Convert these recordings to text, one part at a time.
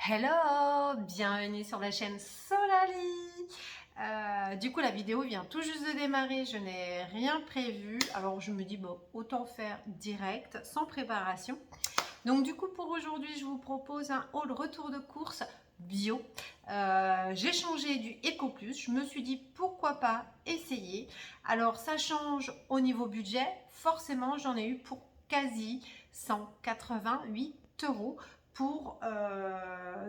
Hello, bienvenue sur la chaîne Solali. Du coup, la vidéo vient tout juste de démarrer, je n'ai rien prévu. Alors, je me dis, bon, autant faire direct, sans préparation. Donc, du coup, pour aujourd'hui, je vous propose un haul retour de course bio. J'ai changé du Eco Plus. Je me suis dit, pourquoi pas essayer. Alors, ça change au niveau budget. Forcément, j'en ai eu pour quasi 188 € pour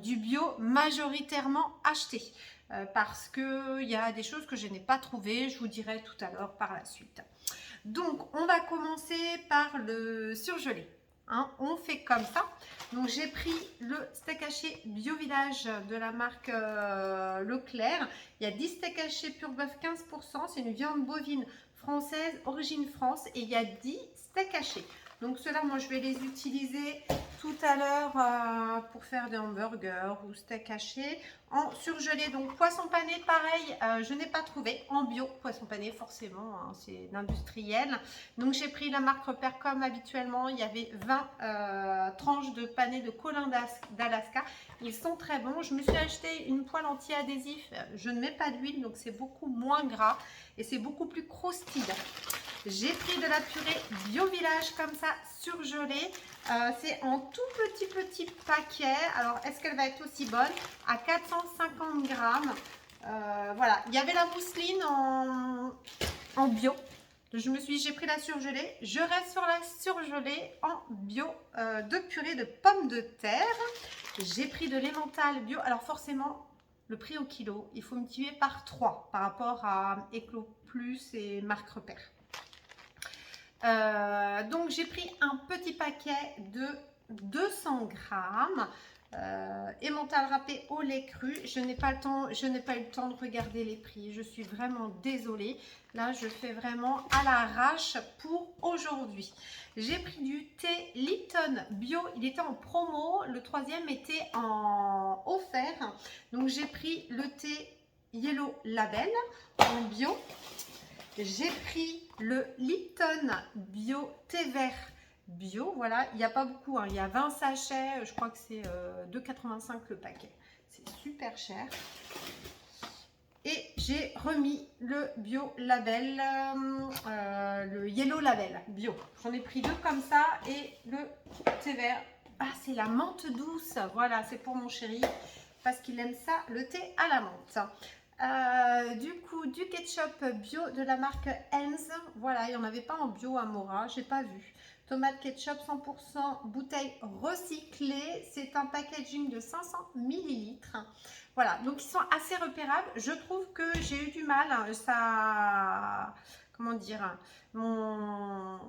du bio majoritairement acheté. Parce qu'il y a des choses que je n'ai pas trouvées, je vous dirai tout à l'heure par la suite. Donc, on va commencer par le surgelé. Hein, on fait comme ça. Donc, j'ai pris le steak haché Bio Village de la marque Leclerc. Il y a 10 steaks hachés pur bœuf 15%. C'est une viande bovine française, origine France. Et il y a 10 steaks hachés. Donc, ceux-là, moi, je vais les utiliser tout à l'heure pour faire des hamburgers ou steak haché en surgelé. Donc, poisson pané, pareil, je n'ai pas trouvé en bio. Poisson pané, forcément, hein, c'est l'industriel. Donc, j'ai pris la marque Repère comme habituellement. Il y avait 20 tranches de pané de colin d'Alaska. Ils sont très bons. Je me suis acheté une poêle anti-adhésif. Je ne mets pas d'huile, donc c'est beaucoup moins gras et c'est beaucoup plus croustillant. J'ai pris de la purée Bio Village comme ça, surgelée. C'est en tout petit paquet. Alors, est-ce qu'elle va être aussi bonne? À 450 grammes. Voilà, il y avait la mousseline en bio. Je me suis dit, j'ai pris la surgelée. Je reste sur la surgelée en bio de purée de pommes de terre. J'ai pris de l'emmental bio. Alors, forcément, le prix au kilo, il faut multiplier par 3 par rapport à Eclo Plus et Marque Repère. Donc j'ai pris un petit paquet de 200 grammes emmental râpé au lait cru. Je n'ai pas eu le temps de regarder les prix. Je suis vraiment désolée. Là, je fais vraiment à l'arrache pour aujourd'hui. J'ai pris du thé Lipton bio. Il était en promo. Le troisième était en offert. Donc j'ai pris le thé Yellow Label en bio. J'ai pris le Lipton bio thé vert bio. Voilà, il n'y a pas beaucoup, hein. Il y a 20 sachets, je crois que c'est 2,85 le paquet. C'est super cher. Et j'ai remis le bio label, le yellow label bio. J'en ai pris deux comme ça et le thé vert. Ah, c'est la menthe douce. Voilà, c'est pour mon chéri parce qu'il aime ça, le thé à la menthe. Du coup, du ketchup bio de la marque Heinz. Voilà, il n'y en avait pas en bio à Mora, j'ai pas vu. Tomate ketchup 100% bouteille recyclée. C'est un packaging de 500 ml. Voilà, donc ils sont assez repérables. Je trouve que j'ai eu du mal. Ça, comment dire, dans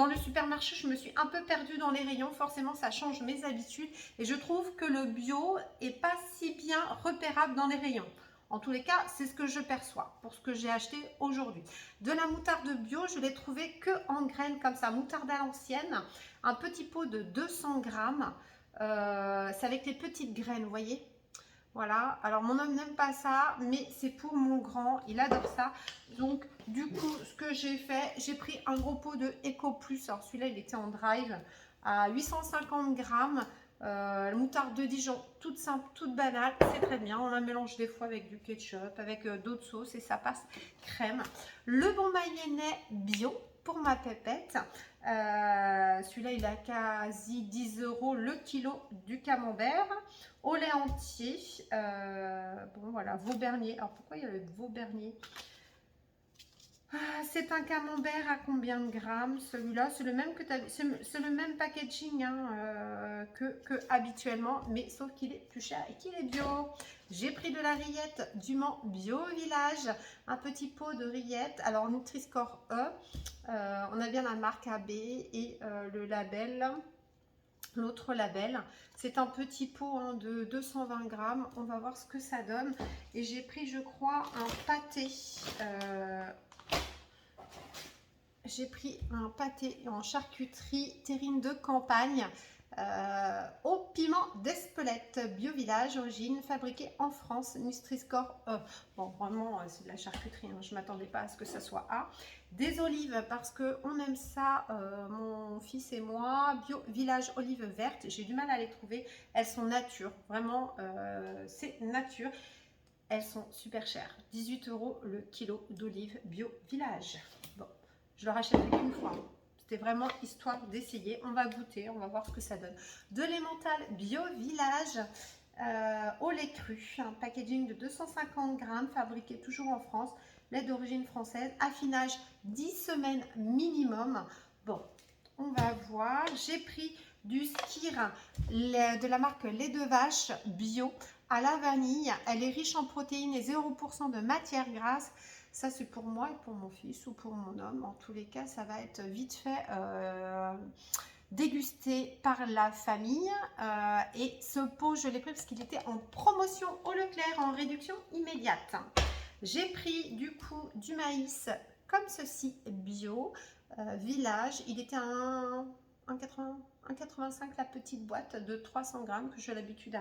le supermarché, je me suis un peu perdue dans les rayons. Forcément, ça change mes habitudes. Et je trouve que le bio est pas si bien repérable dans les rayons. En tous les cas, c'est ce que je perçois pour ce que j'ai acheté aujourd'hui. De la moutarde bio, je l'ai trouvée que en graines comme ça, moutarde à l'ancienne, un petit pot de 200 grammes. C'est avec les petites graines, vous voyez. Voilà, alors mon homme n'aime pas ça, mais c'est pour mon grand, il adore ça. Donc du coup, ce que j'ai fait, j'ai pris un gros pot de Eco Plus. Alors celui-là, il était en drive à 850 grammes. Moutarde de Dijon, toute simple, toute banale, c'est très bien. On la mélange des fois avec du ketchup, avec d'autres sauces et ça passe crème. Le bon mayonnaise bio pour ma pépette. Celui-là, il a quasi 10 € le kilo du camembert. Au lait entier. Bon, voilà, veau bernier. Alors, pourquoi il y a le veau bernier? C'est un camembert à combien de grammes? Celui-là, c'est le même que c'est le même packaging hein, que habituellement, mais sauf qu'il est plus cher et qu'il est bio. J'ai pris de la rillette du Mans Bio Village, un petit pot de rillettes. Alors Nutri-Score E, on a bien la marque AB et le label. L'autre label, c'est un petit pot hein, de 220 grammes. On va voir ce que ça donne. Et j'ai pris, je crois, un pâté. J'ai pris un pâté en charcuterie terrine de campagne. au piment d'Espelette, Bio Village, origine fabriquée en France, Nutri-Score E. Bon, vraiment, c'est de la charcuterie, hein, je ne m'attendais pas à ce que ça soit A. Des olives, parce qu'on aime ça, mon fils et moi. Bio Village olives vertes, j'ai du mal à les trouver. Elles sont nature, vraiment, c'est nature. Elles sont super chères, 18 € le kilo d'olives Bio Village. Bon, je le rachèterai qu'une fois. C'était vraiment histoire d'essayer. On va goûter, on va voir ce que ça donne. De l'emmental Bio Village au lait cru. Un packaging de 250 grammes, fabriqué toujours en France. Lait d'origine française. Affinage 10 semaines minimum. Bon, on va voir. J'ai pris du skyr de la marque lait de vache bio à la vanille. Elle est riche en protéines et 0% de matière grasse. Ça, c'est pour moi et pour mon fils ou pour mon homme. En tous les cas, ça va être vite fait dégusté par la famille. Et ce pot, je l'ai pris parce qu'il était en promotion au Leclerc en réduction immédiate. J'ai pris du coup du maïs comme ceci, bio, Village. Il était à 1,85 la petite boîte de 300 grammes que j'ai l'habitude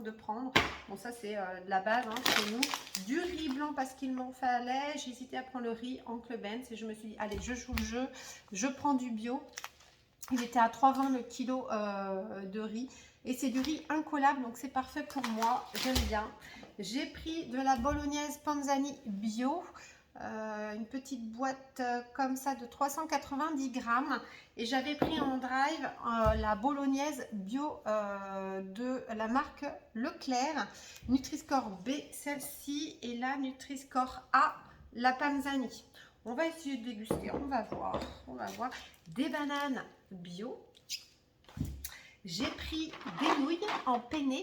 de prendre. Bon, ça c'est de la base hein, chez nous. Du riz blanc parce qu'il m'en fallait. J'ai hésité à prendre le riz Oncle Ben's et je me suis dit, allez, je joue le jeu, je prends du bio. Il était à 3,20 le kilo de riz. Et c'est du riz incollable, donc c'est parfait pour moi. J'aime bien. J'ai pris de la bolognaise Panzani bio. Une petite boîte comme ça de 390 grammes. Et j'avais pris en drive la bolognaise bio de la marque Leclerc. Nutri-Score B, celle-ci. Et la Nutri-Score A, la Panzani. On va essayer de déguster, on va voir. On va voir. Des bananes bio. J'ai pris des nouilles en penne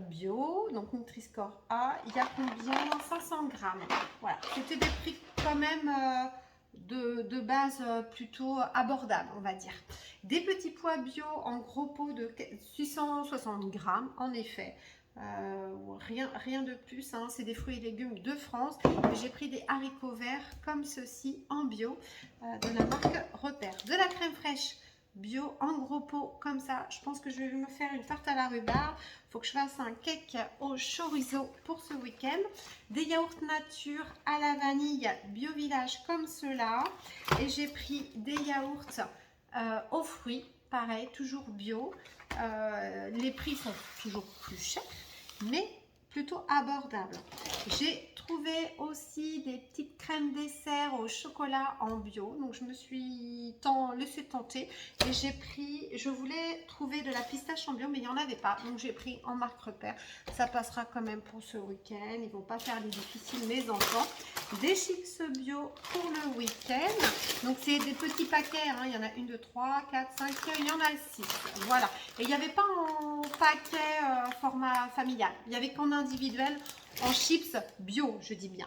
bio, donc Nutri-Score A. Il y a combien? 500 grammes. Voilà, c'était des prix quand même de base plutôt abordables, on va dire. Des petits pois bio en gros pot de 660 grammes, en effet. Rien de plus, hein. C'est des fruits et légumes de France. J'ai pris des haricots verts comme ceci en bio de la marque Repère. De la crème fraîche bio en gros pot comme ça. Je pense que je vais me faire une tarte à la rhubarbe. Il faut que je fasse un cake au chorizo pour ce week-end. Des yaourts nature à la vanille Bio Village comme cela. Et j'ai pris des yaourts aux fruits, pareil, toujours bio. Les prix sont toujours plus chers, mais plutôt abordables. J'ai trouvé aussi des petites crèmes dessert au chocolat en bio, donc je me suis laissé tenter et j'ai pris, je voulais trouver de la pistache en bio mais il n'y en avait pas, donc j'ai pris en marque Repère. Ça passera quand même pour ce week-end, ils vont pas faire les difficiles mes enfants. Des chips bio pour le week-end, donc c'est des petits paquets, hein. Il y en a 1, 2, 3, 4, 5, il y en a 6, voilà. Et il n'y avait pas en paquet format familial, il n'y avait qu'en individuel en chips bio, je dis bien.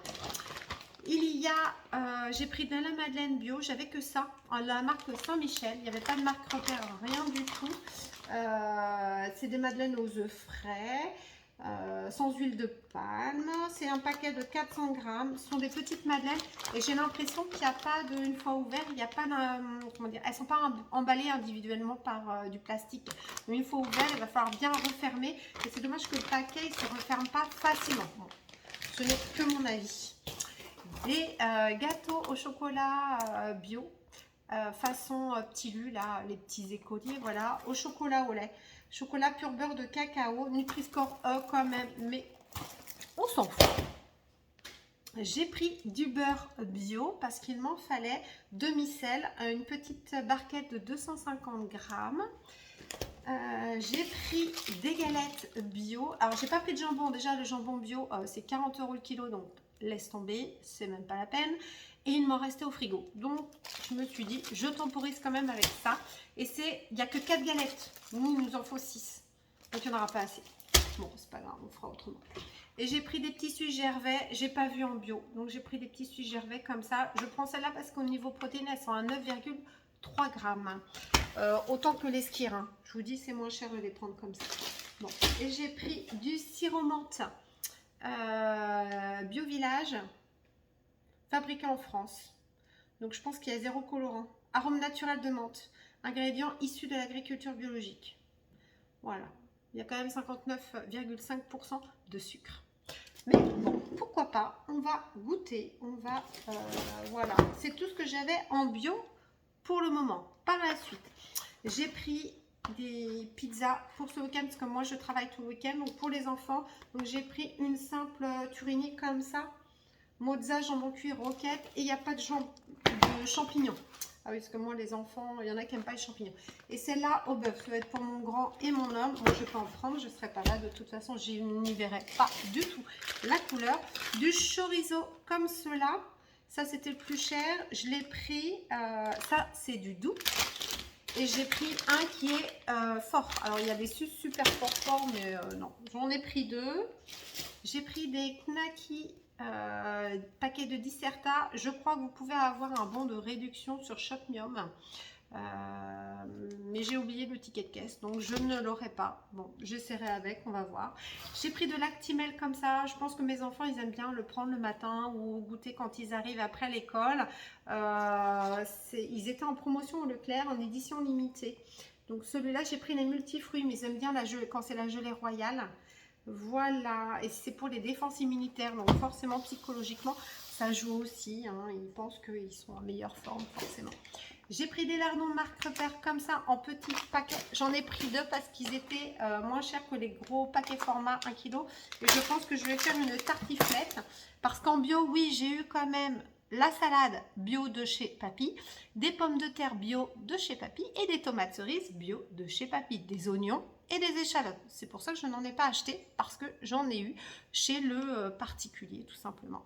Il y a, j'ai pris de la madeleine bio, j'avais que ça, la marque Saint-Michel, il n'y avait pas de marque Repère, rien du tout. C'est des madeleines aux œufs frais, sans huile de palme. C'est un paquet de 400 grammes, ce sont des petites madeleines et j'ai l'impression qu'il n'y a pas de, une fois ouvert, il n'y a pas comment dire, elles ne sont pas emballées individuellement par du plastique. Mais une fois ouvert, il va falloir bien refermer et c'est dommage que le paquet ne se referme pas facilement. Bon, ce n'est que mon avis. Des gâteaux au chocolat bio, façon petit lu, là, les petits écoliers, voilà, au chocolat au lait. Chocolat pur beurre de cacao, Nutri-Score E quand même, mais on s'en fout. J'ai pris du beurre bio parce qu'il m'en fallait, demi-sel, une petite barquette de 250 grammes. J'ai pris des galettes bio. Alors, j'ai pas pris de jambon. Déjà, le jambon bio, c'est 40 € le kilo, donc laisse tomber, c'est même pas la peine. Et il m'en restait au frigo. Donc, je me suis dit, je temporise quand même avec ça. Et il n'y a que 4 galettes. Nous, il nous en faut 6. Donc, il n'y en aura pas assez. Bon, c'est pas grave, on fera autrement. Et j'ai pris des petits suis Gervais. J'ai pas vu en bio. Donc, j'ai pris des petits suis Gervais comme ça. Je prends celle-là parce qu'au niveau protéines, elles sont à 9,3 grammes. Autant que les skyrs. Hein. Je vous dis, c'est moins cher de les prendre comme ça. Bon. Et j'ai pris du sirop menthe Bio Village. Fabriqué en France. Donc je pense qu'il y a 0 colorant. Arôme naturel de menthe. ingrédients issus de l'agriculture biologique. Voilà, il y a quand même 59,5% de sucre. Mais bon, pourquoi pas, on va goûter, on va, voilà, c'est tout ce que j'avais en bio pour le moment. Par la suite, j'ai pris des pizzas pour ce week-end, parce que moi je travaille tout le week-end, donc pour les enfants, donc j'ai pris une simple Turini comme ça, mozza, jambon cuit, roquette, et il n'y a pas de champignons. Ah oui, parce que moi, les enfants, il y en a qui n'aiment pas les champignons. Et celle-là, au bœuf, ça va être pour mon grand et mon homme. Moi, je peux en prendre, je ne serai pas là. De toute façon, je n'y verrai pas du tout la couleur. Du chorizo comme cela. Ça, c'était le plus cher. Je l'ai pris. Ça, c'est du doux. Et j'ai pris un qui est fort. Alors, il y a des super forts, mais non. J'en ai pris 2. J'ai pris des knackis. Paquet de Disserta, je crois que vous pouvez avoir un bon de réduction sur Shopmium, mais j'ai oublié le ticket de caisse, donc je ne l'aurai pas. Bon, j'essaierai avec, on va voir. J'ai pris de l'Actimel comme ça, je pense que mes enfants ils aiment bien le prendre le matin ou goûter quand ils arrivent après l'école. Ils étaient en promotion au Leclerc en édition limitée, donc celui-là j'ai pris les multifruits, mais ils aiment bien quand c'est la gelée royale. Voilà, et c'est pour les défenses immunitaires, donc forcément psychologiquement ça joue aussi, hein. Ils pensent qu'ils sont en meilleure forme forcément. J'ai pris des lardons marque Repère comme ça en petits paquets, j'en ai pris 2 parce qu'ils étaient moins chers que les gros paquets format 1 kg, et je pense que je vais faire une tartiflette, parce qu'en bio, oui, j'ai eu quand même la salade bio de chez Papy, des pommes de terre bio de chez Papy et des tomates cerises bio de chez Papy, des oignons et des échalotes. C'est pour ça que je n'en ai pas acheté, parce que j'en ai eu chez le particulier tout simplement.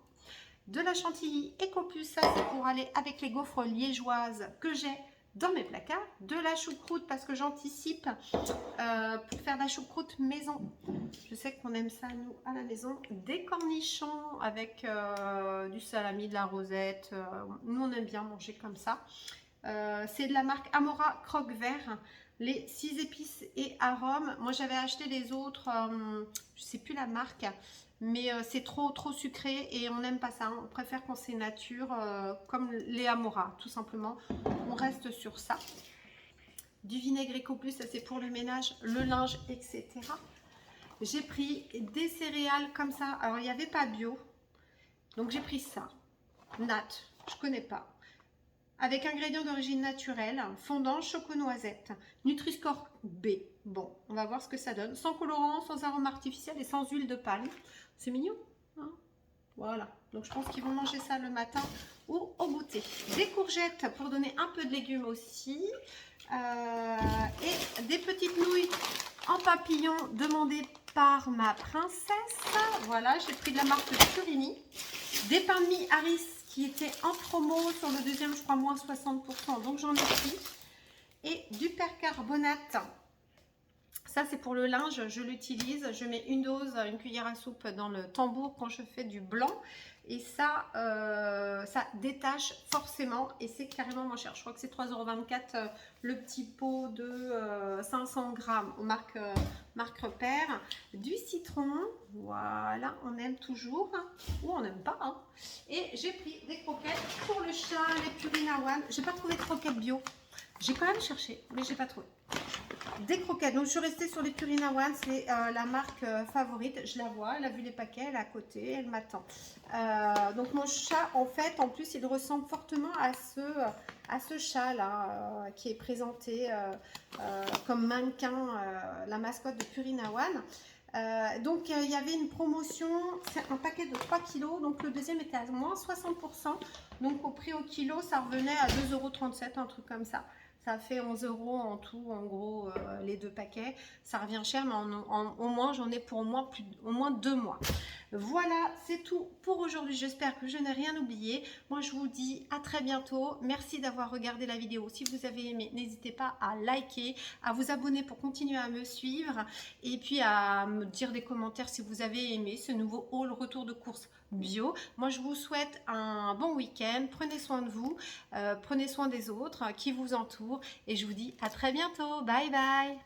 De la chantilly Ecopus, ça c'est pour aller avec les gaufres liégeoises que j'ai dans mes placards. De la choucroute parce que j'anticipe pour faire de la choucroute maison. Je sais qu'on aime ça nous à la maison. Des cornichons avec du salami, de la rosette. Nous on aime bien manger comme ça. C'est de la marque Amora Croque Vert. Les 6 épices et arômes. Moi j'avais acheté les autres, je sais plus la marque, mais c'est trop sucré et on n'aime pas ça. On préfère quand c'est nature, comme les Amora tout simplement. On reste sur ça. Du vinaigre Ecopus, ça c'est pour le ménage, le linge, etc. J'ai pris des céréales comme ça. Alors il n'y avait pas bio, donc j'ai pris ça. Nat, je connais pas. Avec ingrédients d'origine naturelle, fondant, choco-noisette, Nutri-Score B. Bon, on va voir ce que ça donne. Sans colorant, sans arôme artificiel et sans huile de palme. C'est mignon, hein? Voilà. Donc je pense qu'ils vont manger ça le matin ou au goûter. Des courgettes pour donner un peu de légumes aussi. Et des petites nouilles en papillon demandées par ma princesse. Voilà, j'ai pris de la marque Turini. Des pains de mie Harris qui était en promo sur le deuxième, je crois, moins 60%, donc j'en ai pris. Et du percarbonate, ça c'est pour le linge, je l'utilise, je mets une dose, une cuillère à soupe dans le tambour quand je fais du blanc, et ça, ça détache forcément, et c'est carrément moins cher. Je crois que c'est 3,24 € le petit pot de 500 grammes aux marques Repère. Du citron, voilà, on aime toujours, hein, ou on n'aime pas, hein. Et j'ai pris des croquettes pour le chat, les Purina One. J'ai pas trouvé de croquettes bio, j'ai quand même cherché, mais j'ai pas trouvé. Des croquettes, donc je suis restée sur les Purina One, c'est la marque favorite, je la vois, elle a vu les paquets, elle est à côté, elle m'attend. Donc mon chat, en fait, en plus, il ressemble fortement à ce chat là, qui est présenté comme mannequin, la mascotte de Purina One. Donc il y avait une promotion, c'est un paquet de 3 kg, donc le deuxième était à moins 60%, donc au prix au kilo, ça revenait à 2,37 €, un truc comme ça. Ça fait 11 € en tout, en gros, les 2 paquets. Ça revient cher, mais au moins, j'en ai pour au moins 2 mois. Voilà, c'est tout pour aujourd'hui. J'espère que je n'ai rien oublié. Moi, je vous dis à très bientôt. Merci d'avoir regardé la vidéo. Si vous avez aimé, n'hésitez pas à liker, à vous abonner pour continuer à me suivre. Et puis, à me dire des commentaires si vous avez aimé ce nouveau haul retour de course bio. Moi, je vous souhaite un bon week-end. Prenez soin de vous, prenez soin des autres qui vous entourent. Et je vous dis à très bientôt. Bye bye.